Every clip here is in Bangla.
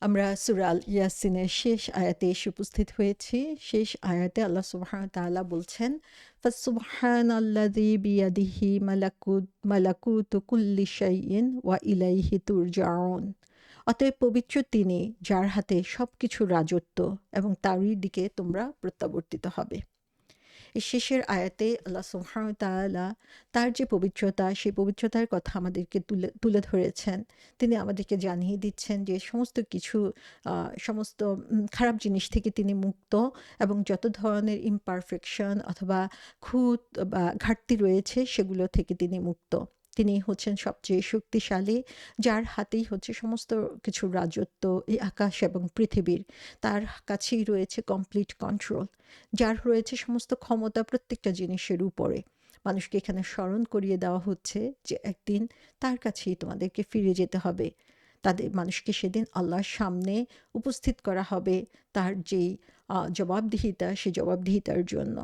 আমরা সূরা আল ইয়াসিনের শেষ আয়াতে এসে উপস্থিত হয়েছি। শেষ আয়াতে আল্লাহ সুবহানাহু ওয়া তাআলা বলছেন, ফাসুবহানাল্লাযী বিয়াদিহি মালাকুতু কুল্লি শাইইন ওয়া ইলাইহি তুরজাউন। অতএব পবিত্র তিনি, যার হাতে সবকিছুর রাজত্ব, এবং তারই দিকে তোমরা প্রত্যাবর্তিত হবে। এই শেষের আয়াতে আল্লাহ সুবহানাহু ওয়া তাআলা তার যে পবিত্রতা, সেই পবিত্রতার কথা আমাদেরকে তুলে ধরেছেন। তিনি আমাদেরকে জানিয়ে দিচ্ছেন যে সমস্ত কিছু, সমস্ত খারাপ জিনিস থেকে তিনি মুক্ত, এবং যত ধরনের imperfection অথবা খুঁত বা ঘাটতি রয়েছে সেগুলো থেকে তিনি মুক্ত। তিনি হচ্ছেন সবচেয়ে শক্তিশালী, যার হাতেই হচ্ছে সমস্ত কিছুর রাজত্ব, এই আকাশ এবং পৃথিবীর। তার কাছেই রয়েছে কমপ্লিট কন্ট্রোল, যার রয়েছে সমস্ত ক্ষমতা প্রত্যেকটা জিনিসের উপরে। মানুষকে এখানে স্মরণ করিয়ে দেওয়া হচ্ছে যে একদিন তার কাছেই তোমাদেরকে ফিরে যেতে হবে। মানুষকে সেদিন আল্লাহর সামনে উপস্থিত করা হবে তার যেই জবাবদিহিতা, সেই জবাবদিহিতার জন্য।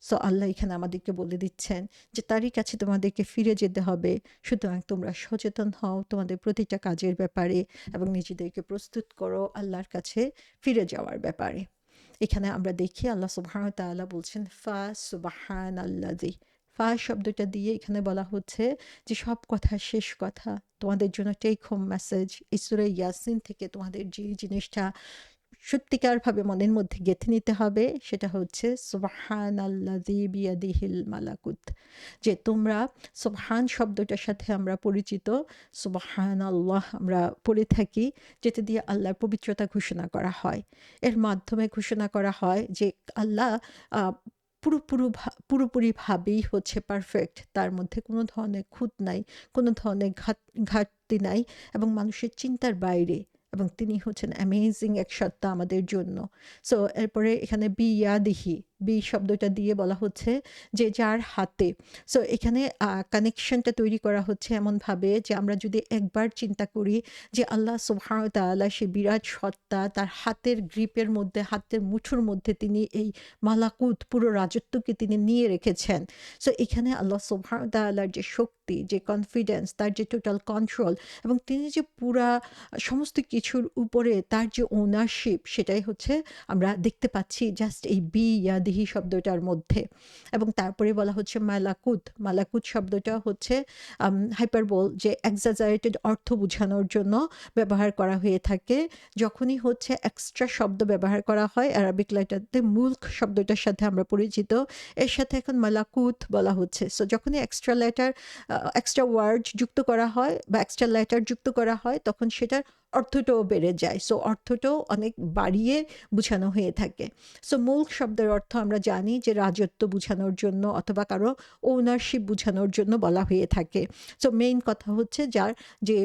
সো আল্লাহ এখানে আমাদেরকে বলে দিচ্ছেন যে তারই কাছে তোমাদেরকে ফিরে যেতে হবে। সুতরাং তোমরা সচেতন হও তোমাদের প্রতিটা কাজের ব্যাপারে, এবং নিজেদেরকে প্রস্তুত করো আল্লাহর কাছে ফিরে যাওয়ার ব্যাপারে। এখানে আমরা দেখি আল্লাহ সুবহানাহু ওয়া তাআলা বলছেন সুবহানাল্লাযী। শব্দটা দিয়ে এখানে বলা হচ্ছে যে সব কথা শেষ কথা, তোমাদের জন্য টেক হোম মেসেজ। এই সূরা ইয়াসিন থেকে তোমাদের যে জিনিসটা সত্যিকারভাবে মনের মধ্যে গেঁথে নিতে হবে সেটা হচ্ছে সুবহানাল্লাযী বিয়াদিহিল মালাকুত। যে তোমরা, সুবহান শব্দটার সাথে আমরা পরিচিত, সুবহানাল্লাহ আমরা পড়ে থাকি, যেটা দিয়ে আল্লাহর পবিত্রতা ঘোষণা করা হয়। এর মাধ্যমে ঘোষণা করা হয় যে আল্লাহ আহ, পুরোপুরিভাবেই হচ্ছে পারফেক্ট, তার মধ্যে কোনো ধরনের খুঁত নাই, কোনো ধরনের ঘাটতি নাই, এবং মানুষের চিন্তার বাইরে, এবং তিনি হচ্ছেন অ্যামেজিং এক সত্তা আমাদের জন্য। সো এরপরে এখানে বিয়াদিহি, শব্দটা দিয়ে বলা হচ্ছে যে যার হাতে। সো এখানে কানেকশনটা তৈরি করা হচ্ছে এমনভাবে যে আমরা যদি একবার চিন্তা করি যে আল্লাহ সুবহানাহু ওয়া তাআলা সে বিরাট সত্তা, তার হাতের গ্রিপের মধ্যে, হাতের মুঠোর মধ্যে তিনি এই মালাকুত পুরো রাজত্বকে তিনি নিয়ে রেখেছেন। সো এখানে আল্লাহ সুবহানাহু ওয়া তাআলার যে শক্তি, যে কনফিডেন্স, তার যে টোটাল কন্ট্রোল, এবং তিনি যে পুরা সমস্ত কিছুর উপরে তার যে ওনারশিপ, সেটাই হচ্ছে আমরা দেখতে পাচ্ছি জাস্ট এই ইয়াদিহি শব্দটার মধ্যে। এবং তারপরে বলা হচ্ছে মালাকুত। মালাকুত শব্দটা হচ্ছে হাইপারবোল, যে এক্সাজারেটেড অর্থ বোঝানোর জন্য ব্যবহার করা হয়ে থাকে। যখনই হচ্ছে এক্সট্রা শব্দ ব্যবহার করা হয় আরবিক লেটারতে, মুলক শব্দটার সাথে আমরা পরিচিত, এর সাথে এখন মালাকুত বলা হচ্ছে। সো যখনই এক্সট্রা লেটার, এক্সট্রা ওয়ার্ড যুক্ত করা হয় বা এক্সট্রা লেটার যুক্ত করা হয়, তখন সেটার অর্থটাও বেড়ে যায়। সো অর্থটাও অনেক বাড়িয়ে বোঝানো হয়ে থাকে। সো মুলক শব্দের অর্থ আমরা জানি যে রাজত্ব বোঝানোর জন্য অথবা কারো ওনারশিপ বোঝানোর জন্য বলা হয়ে থাকে। সো মেইন কথা হচ্ছে যার যে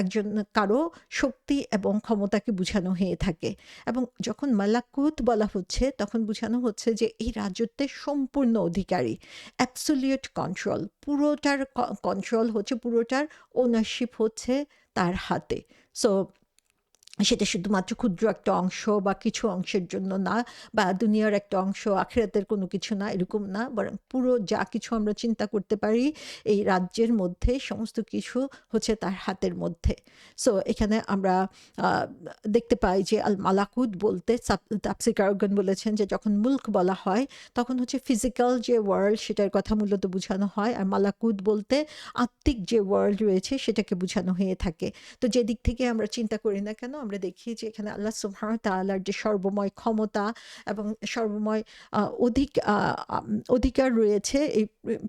একজন কারো শক্তি এবং ক্ষমতাকে বোঝানো হয়ে থাকে। এবং যখন মালাকুত বলা হচ্ছে তখন বোঝানো হচ্ছে যে এই রাজত্বের সম্পূর্ণ অধিকারী, অ্যাবসোলিউট কন্ট্রোল, পুরোটার কন্ট্রোল হচ্ছে, পুরোটার ওনারশিপ হচ্ছে তার হাতে। সো সেটা শুধুমাত্র ক্ষুদ্র একটা অংশ বা কিছু অংশের জন্য না, বা দুনিয়ার একটা অংশ, আখিরাতের কোনো কিছু না, এরকম না, বরং পুরো যা কিছু আমরা চিন্তা করতে পারি এই রাজ্যের মধ্যে সমস্ত কিছু হচ্ছে তার হাতের মধ্যে। সো এখানে আমরা দেখতে পাই যে আল মালাকুত বলতে তাফসীরকারগণ বলেছেন যে যখন মুলক বলা হয় তখন হচ্ছে ফিজিক্যাল যে ওয়ার্ল্ড সেটার কথা মূলত বোঝানো হয়, আর মালাকুত বলতে আত্মিক যে ওয়ার্ল্ড রয়েছে সেটাকে বোঝানো হয়ে থাকে। তো যে দিক থেকে আমরা চিন্তা করি না কেন, আমরা দেখি যে এখানে আল্লাহ সুবহানাহু ওয়া তাআলার যে সর্বময় ক্ষমতা এবং সর্বময় অধিকার রয়েছে এই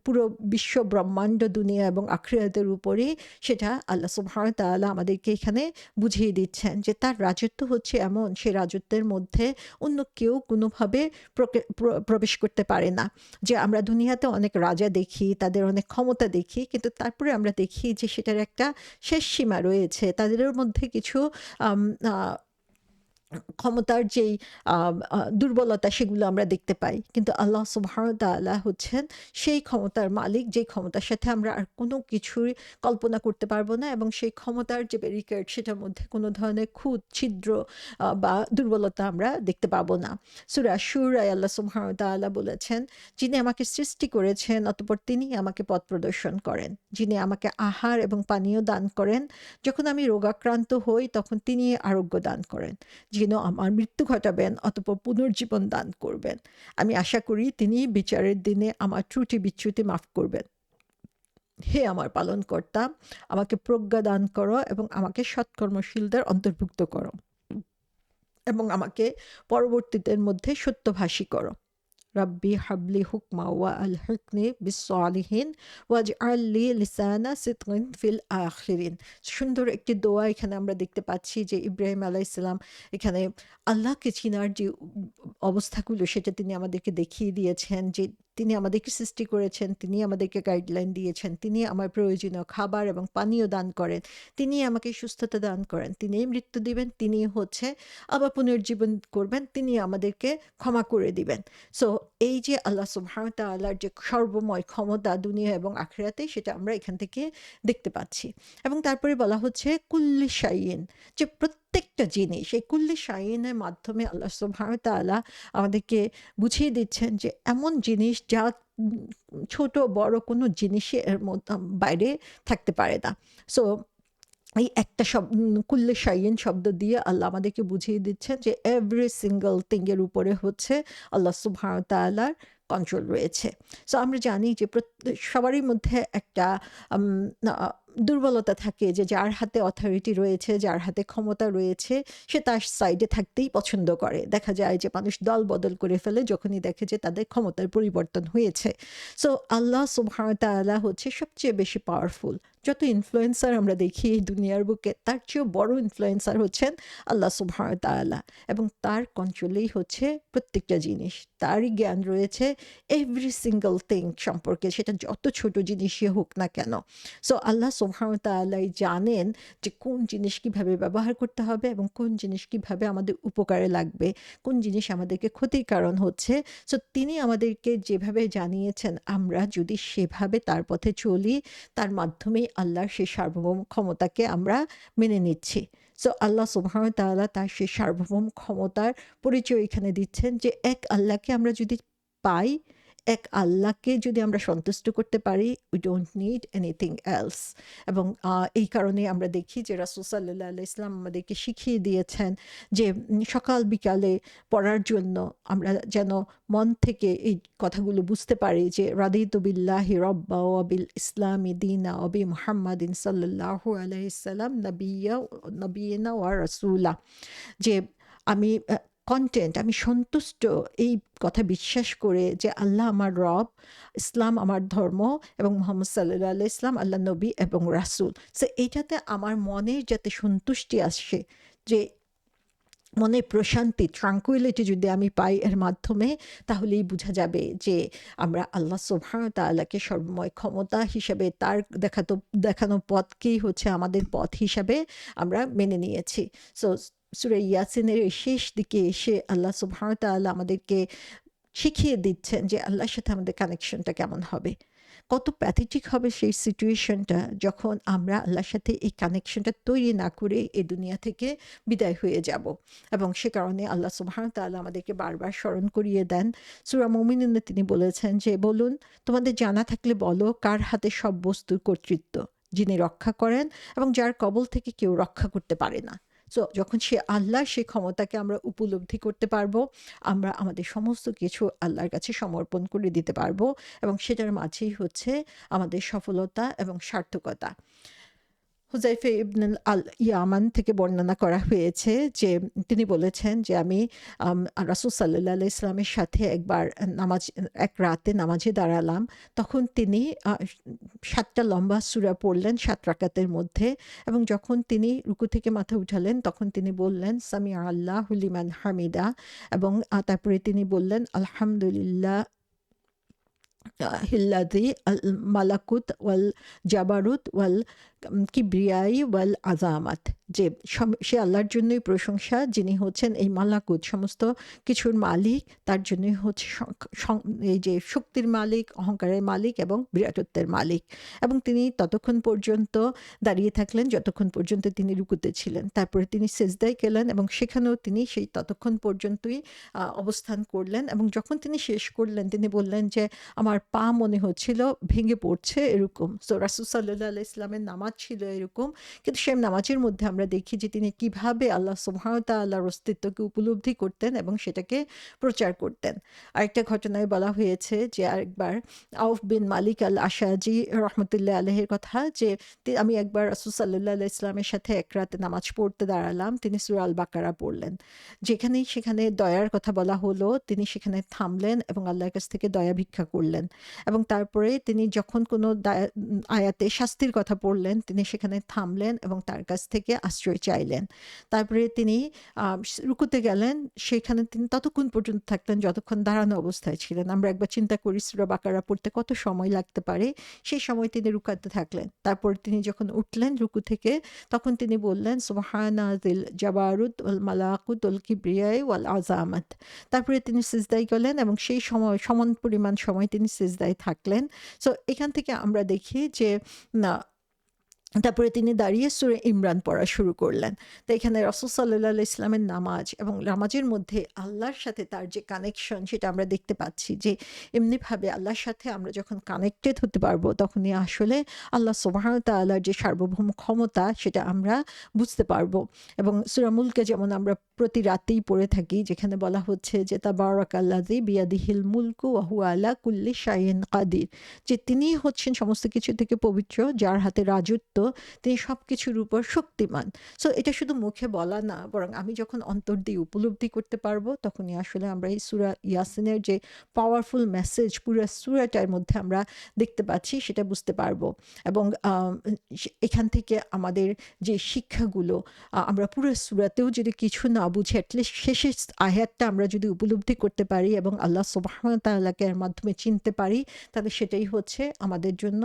পুরো বিশ্ব ব্রহ্মাণ্ড, দুনিয়া এবং আখিরাতের উপরে, সেটা আল্লাহ সুবহানাহু ওয়া তাআলা আমাদেরকে এখানে বুঝিয়ে দিচ্ছেন যে তার রাজত্ব হচ্ছে এমন, সে রাজত্বের মধ্যে অন্য কেউ কোনোভাবে প্রবেশ করতে পারে না। যে আমরা দুনিয়াতে অনেক রাজা দেখি, তাদের অনেক ক্ষমতা দেখি, কিন্তু তারপরে আমরা দেখি যে সেটার একটা শেষ সীমা রয়েছে, তাদের মধ্যে কিছু ক্ষমতার যেই দুর্বলতা সেগুলো আমরা দেখতে পাই। কিন্তু আল্লাহ সুবহানাহু ওয়া তাআলা হচ্ছেন সেই ক্ষমতার মালিক, যে ক্ষমতার সাথে আমরা আর কোনো কিছুই কল্পনা করতে পারবো না, এবং সেই ক্ষমতার যে ব্যারিকেড সেটার মধ্যে কোনো ধরনের খুঁত, ছিদ্র বা দুর্বলতা আমরা দেখতে পাবো না। সূরা শুরায় আল্লাহ সুবহানাহু ওয়া তাআলা বলেছেন, "যিনি আমাকে সৃষ্টি করেছেন অতঃপর তিনি আমাকে পথ প্রদর্শন করেন। যিনি আমাকে আহার এবং পানীয় দান করেন। যখন আমি রোগাক্রান্ত হই তখন তিনি আরোগ্য দান করেন। যিনি আমার মৃত্যু ঘটাবেন অতঃপর পুনর্জীবন দান করবেন। আমি আশা করি তিনি বিচারের দিনে আমার ত্রুটি বিচ্যুতি মাফ করবেন। হে আমার পালনকর্তা, আমাকে প্রজ্ঞা দান করো এবং আমাকে সৎকর্মশীলদের অন্তর্ভুক্ত করো, এবং আমাকে পরবর্তীদের মধ্যে সত্যভাষী করো। রাব্বি হাবলি হুকমা ওয়া আলহিকনি বিসসালিহিন ওয়াজআললি লিসানা সিদকিন ফিল আখিরিন। সুন্দর একটি দোয়া এখানে আমরা দেখতে পাচ্ছি যে ইব্রাহিম আলাইহিস সালাম এখানে আল্লাহকে চিনার যে অবস্থাগুলো সেটা তিনি আমাদেরকে দেখিয়ে দিয়েছেন, যে তিনি আমাদেরকে সৃষ্টি করেছেন, তিনি আমাদেরকে গাইডলাইন দিয়েছেন, তিনি আমার প্রয়োজনীয় খাবার এবং পানীয় দান করেন, তিনি আমাকে সুস্থতা দান করেন, তিনিই মৃত্যু দিবেন, তিনি হচ্ছে আবার পুনর্জীবন করবেন, তিনি আমাদেরকে ক্ষমা করে দিবেন। সো এই যে আল্লাহ সুবহানাহু ওয়া তাআলার যে সর্বময় ক্ষমতা দুনিয়া এবং আখিরাতে, সেটা আমরা এখান থেকে দেখতে পাচ্ছি। এবং তারপরে বলা হচ্ছে কুল্লি শাইইন, যে প্রত্যেকটা জিনিস, এই কুল্লি শাইইনের মাধ্যমে আল্লাহ সুবহানাহু ওয়া তাআলা আমাদেরকে বুঝিয়ে দিচ্ছেন যে এমন জিনিস যা ছোট বড় কোনো জিনিসই এর বাইরে থাকতে পারে না। সো এই একটা কুল্লে শাইইন শব্দ দিয়ে আল্লাহ আমাদেরকে বুঝিয়ে দিচ্ছেন যে এভরি সিঙ্গল থিং এর উপরে হচ্ছে আল্লাহ সুবহানাহু ওয়া তাআলার কন্ট্রোল রয়েছে। সো আমরা জানি যে সবারই মধ্যে একটা উম আ দুর্বলতা থাকে, যে যার হাতে অথরিটি রয়েছে, যার হাতে ক্ষমতা রয়েছে, সে তার সাইডে থাকতেই পছন্দ করে। দেখা যায় যে মানুষ দল বদল করে ফেলে যখনই দেখে যে তাদের ক্ষমতার পরিবর্তন হয়েছে। সো আল্লাহ সুবহানাহু ওয়া তাআলা হচ্ছে সবচেয়ে বেশি পাওয়ারফুল। যত ইনফ্লুয়েন্সার আমরা দেখি এই দুনিয়ার বুকে, তার চেয়েও বড় ইনফ্লুয়েন্সার হচ্ছেন আল্লাহ সুবহানাহু ওয়া তাআলা, এবং তার কন্ট্রোলেই হচ্ছে প্রত্যেকটা জিনিস। তারই জ্ঞান রয়েছে এভরি সিঙ্গল থিং সম্পর্কে, সেটা যত ছোট জিনিসই হোক না কেন। সো আল্লাহ সুবহানাহু ওয়া তাআলাই জানেন যে কোন জিনিস কিভাবে ব্যবহার করতে হবে এবং কোন জিনিস কিভাবে আমাদের উপকারে লাগবে, কোন জিনিস আমাদেরকে ক্ষতির কারণ হচ্ছে। সো তিনি আমাদেরকে যেভাবে জানিয়েছেন, আমরা যদি সেভাবে তার পথে চলি, তার মাধ্যমেই আল্লাহর সেই সার্বভৌম ক্ষমতাকে আমরা মেনে নিচ্ছি। সো আল্লাহ সুবহানাহু ওয়া তাআলা তার সেই সার্বভৌম ক্ষমতার পরিচয় এখানে দিচ্ছেন, যে এক আল্লাহকে আমরা যদি পাই, এক আল্লাহকে যদি আমরা সন্তুষ্ট করতে পারি, we don't need anything else. এবং এই কারণে আমরা দেখি যে রাসূল সাল্লাল্লাহু আলাইহি ওয়াসাল্লাম আমাদেরকে শিখিয়ে দিয়েছেন যে সকাল বিকালে পড়ার জন্য আমরা যেন মন থেকে এই কথাগুলো বুঝতে পারি, যে রাদিতু বিল্লাহি রব্বা ওয়া বিল ইসলামি দীনা ওয়া বি মুহাম্মাদিন সাল্লাল্লাহু আলাইহি সাল্লাম নবিয়্যিনা ওয়া রাসূলা। যে আমি কনটেন্ট, আমি সন্তুষ্ট এই কথা বিশ্বাস করে যে আল্লাহ আমার রব, ইসলাম আমার ধর্ম, এবং মুহাম্মদ সাল্লাল্লাহু আলাইহি ওয়াসাল্লাম আল্লাহ নবী এবং রাসূল। সো এইটাতে আমার মনে যাতে সন্তুষ্টি আসে, যে মনে প্রশান্তি, ট্রাঙ্কুইলিটি যদি আমি পাই এর মাধ্যমে, তাহলেই বোঝা যাবে যে আমরা আল্লাহ সুবহানাহু ওয়া তাআলাকে সর্বময় ক্ষমতা হিসেবে, তার দেখানো পথকেই হচ্ছে আমাদের পথ হিসাবে আমরা মেনে নিয়েছি। সো সূরা ইয়াসিনের এই শেষ দিকে এসে আল্লাহ সুবহানাহু ওয়া তাআলা আমাদেরকে শিখিয়ে দিচ্ছেন যে আল্লাহর সাথে আমাদের কানেকশনটা কেমন হবে। কত প্যাথেটিক হবে সেই সিচুয়েশনটা, যখন আমরা আল্লাহর সাথে এই কানেকশনটা তৈরি না করে এই দুনিয়া থেকে বিদায় হয়ে যাব। এবং সে কারণে আল্লাহ সুবহানাহু ওয়া তাআলা আমাদেরকে বারবার স্মরণ করিয়ে দেন। সূরা মুমিনুনে তিনি বলেছেন যে, বলুন তোমাদের জানা থাকলে বলো, কার হাতে সব বস্তুর কর্তৃত্ব, যিনি রক্ষা করেন এবং যার কবল থেকে কেউ রক্ষা করতে পারে না। সো যখন সে আল্লাহ, সেই ক্ষমতাকে আমরা উপলব্ধি করতে পারবো, আমরা আমাদের সমস্ত কিছু আল্লাহর কাছে সমর্পণ করে দিতে পারবো, এবং সেটার মাঝেই হচ্ছে আমাদের সফলতা এবং সার্থকতা। হুযাইফা ইবনে ইয়ামান থেকে বর্ণনা করা হয়েছে যে তিনি বলেছেন যে আমি রাসূল সাল্লাল্লাহু আলাইহি ওয়াসাল্লামের সাথে একবার এক রাতে নামাজে দাঁড়ালাম। তখন তিনি ৭টা লম্বা সূরা পড়লেন ৭ রাকাতের মধ্যে, এবং যখন তিনি রুকু থেকে মাথা উঠালেন তখন তিনি বললেন সামিআ আল্লাহু লিমান হামিদা, এবং তারপরে তিনি বললেন আলহামদুলিল্লাহ হিল্লাযী আল মালাকুত ওয়াল জাবারুত ওয়াল কিবরিয়াই ওয়াল আযামাত, যে সে আল্লাহর জন্যই প্রশংসা, যিনি হচ্ছেন এই মালাকুত সমস্ত কিছুর মালিক, তার জন্যই হচ্ছে এই যে শক্তির মালিক, অহংকারের মালিক এবং বিরাটত্বের মালিক। এবং তিনি ততক্ষণ পর্যন্ত দাঁড়িয়ে থাকলেন যতক্ষণ পর্যন্ত তিনি রুকুতে ছিলেন। তারপরে তিনি সেজদায় গেলেন এবং সেখানেও তিনি সেই ততক্ষণ পর্যন্তই অবস্থান করলেন, এবং যখন তিনি শেষ করলেন তিনি বললেন যে আমার পা মনে হচ্ছিল ভেঙে পড়ছে এরকম। সো রাসূল সাল্লাল্লাহু আলাইহি ওয়াসাল্লামের নামাজ ছিল এরকম, কিন্তু সেই নামাজের মধ্যে আমরা দেখি যে তিনি কিভাবে আল্লাহ সুবহানাহু ওয়া তাআলার অস্তিত্বকে উপলব্ধি করতেন এবং সেটাকে প্রচার করতেন। আরেকটা ঘটনায় বলা হয়েছে যে আরেকবার আউফ বিন মালিক আল আশাজি রহমতুল্লাহ আলহের কথা, যে আমি একবার রাসূল সাল্লাল্লাহু আলাইহি ওয়াসাল্লামের সাথে এক রাতে নামাজ পড়তে দাঁড়ালাম, তিনি সূরা আল বাকারা পড়লেন। যেখানেই সেখানে দয়ার কথা বলা হলো তিনি সেখানে থামলেন এবং আল্লাহর কাছ থেকে দয়া ভিক্ষা করলেন, এবং তারপরে তিনি যখন কোনো আয়াতে শাস্তির কথা পড়লেন তিনি সেখানে থামলেন এবং তার কাছ থেকে আশ্রয় চাইলেন। তারপরে তিনি রুকুতে গেলেন, সেখানে তিনি ততক্ষণ পর্যন্ত থাকলেন যতক্ষণ দাঁড়ানো অবস্থায় ছিলেন। আমরা একবার চিন্তা করি সূরা বাকারা পড়তে কত সময় লাগতে পারে, সেই সময় তিনি রুকাতে থাকলেন। তারপর তিনি যখন উঠলেন রুকু থেকে তখন তিনি বললেন সুবহানা যিল জাবারুত ওয়াল মালাকুত ওয়াল কিবরিয়াই ওয়াল আযামাত। তারপরে তিনি সিজদায় গেলেন এবং সেই সময় সমান পরিমাণ সময় তিনি সিজদায় থাকলেন। সো এখান থেকে আমরা দেখি যে না, তারপরে তিনি দাঁড়িয়ে সূরা ইমরান পড়া শুরু করলেন। তো এখানে রাসূল সাল্লাল্লাহু আলাইহি ওয়াসাল্লামের নামাজ এবং নামাজের মধ্যে আল্লাহর সাথে তার যে কানেকশন সেটা আমরা দেখতে পাচ্ছি, যে এমনিভাবে আল্লাহর সাথে আমরা যখন কানেক্টেড হতে পারবো তখনই আসলে আল্লাহ সুবহানাহু ওয়া তাআলার যে সার্বভৌম ক্ষমতা সেটা আমরা বুঝতে পারবো। এবং সূরা মুলকে যেমন আমরা প্রতি রাতেই পড়ে থাকি, যেখানে বলা হচ্ছে যে তাবারাকাল্লাযী বিয়াদিহিল মুলকু ওয়া হুয়া আলা কুল্লি শাইইন কাদির, যে তিনিই হচ্ছেন সমস্ত কিছু থেকে পবিত্র, যার হাতে রাজত্ব, তিনি সবকিছুর উপর শক্তিমান। সো এটা শুধু মুখে বলা না, বরং আমি যখন অন্তর দিয়ে উপলব্ধি করতে পারবো তখনই আসলে আমরা এই সূরা ইয়াসিনের যে পাওয়ারফুল মেসেজ পুরো সূরাটার মধ্যে আমরা দেখতে পাচ্ছি সেটা বুঝতে পারবো। এবং এখান থেকে আমাদের যে শিক্ষাগুলো আমরা পুরো সূরাতেও যদি কিছু না বুঝি, অ্যাটলিস্ট শেষের আয়াতটা আমরা যদি উপলব্ধি করতে পারি এবং আল্লাহ সুবহানাহু ওয়া তাআলাকে এর মাধ্যমে চিনতে পারি, তাহলে সেটাই হচ্ছে আমাদের জন্য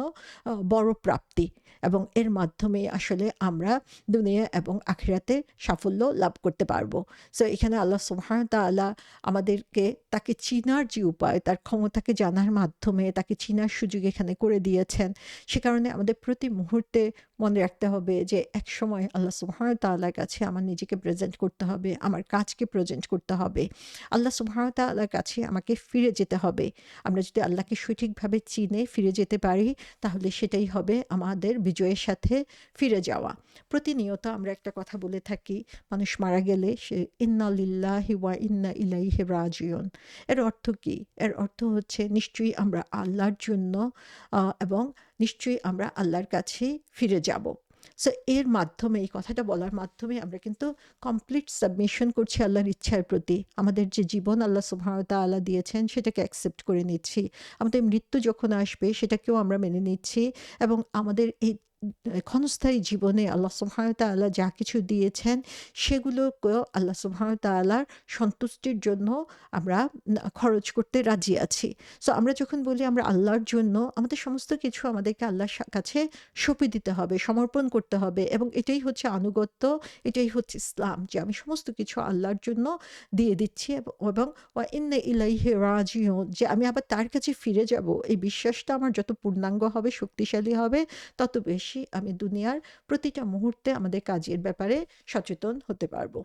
বড় প্রাপ্তি, এবং এর মাধ্যমে আসলে আমরা দুনিয়া এবং আখিরাতে সাফল্য লাভ করতে পারবো। সো এখানে আল্লাহ সুবহানাহু ওয়া তাআলা আমাদেরকে তাকে চিনার যে উপায়, তার ক্ষমতাকে জানার মাধ্যমে তাকে চিনার সুযোগ এখানে করে দিয়েছেন। সে কারণে আমাদের প্রতি মুহূর্তে মনে রাখতে হবে যে একসময় আল্লাহ সুবহানাহু ওয়া তাআলার কাছে আমার নিজেকে প্রেজেন্ট করতে হবে, আমার কাজকে প্রেজেন্ট করতে হবে, আল্লাহ সুবহানাহু ওয়া তাআলার কাছে আমাকে ফিরে যেতে হবে। আমরা যদি আল্লাহকে সঠিকভাবে চিনে ফিরে যেতে পারি তাহলে সেটাই হবে আমাদের বিজয়ের সাথে ফিরে যাওয়া। প্রতিনিয়ত আমরা একটা কথা বলে থাকি, মানুষ মারা গেলে সে ইন্না লিল্লাহি ওয়া ইন্না ইলাইহি রাজিউন। এর অর্থ কি? এর অর্থ হচ্ছে নিশ্চয়ই আমরা আল্লাহর জন্য এবং নিশ্চয়ই আমরা আল্লাহর কাছে ফিরে যাব। সো এর মাধ্যমে, এই কথাটা বলার মাধ্যমে আমরা কিন্তু কমপ্লিট সাবমিশন করছি আল্লাহর ইচ্ছার প্রতি। আমাদের যে জীবন আল্লাহ সুবহানাহু ওয়া তাআলা দিয়েছেন সেটাকে অ্যাকসেপ্ট করে নিচ্ছি। আমাদের মৃত্যু যখন আসবে সেটাকেও আমরা মেনে নিচ্ছি, এবং আমাদের এই ক্ষণস্থায়ী জীবনে আল্লাহ সুবহানাহু ওয়া তাআলা যা কিছু দিয়েছেন সেগুলোকেও আল্লাহ সুবহানাহু ওয়া তাআলার সন্তুষ্টির জন্য আমরা খরচ করতে রাজি আছি। সো আমরা যখন বলি আমরা আল্লাহর জন্য, আমাদের সমস্ত কিছু আমাদেরকে আল্লাহর কাছে সঁপে দিতে হবে, সমর্পণ করতে হবে, এবং এটাই হচ্ছে আনুগত্য, এটাই হচ্ছে ইসলাম, যে আমি সমস্ত কিছু আল্লাহর জন্য দিয়ে দিচ্ছি এবং ওয়া ইন্না ইলাইহি রাজিউন, যে আমি আবার তার কাছে ফিরে যাব। এই বিশ্বাসটা আমার যত পূর্ণাঙ্গ হবে, শক্তিশালী হবে, তত বেশি আমি দুনিয়ার প্রতিটা মুহূর্তে আমাদের কাজের ব্যাপারে সচেতন হতে পারবো।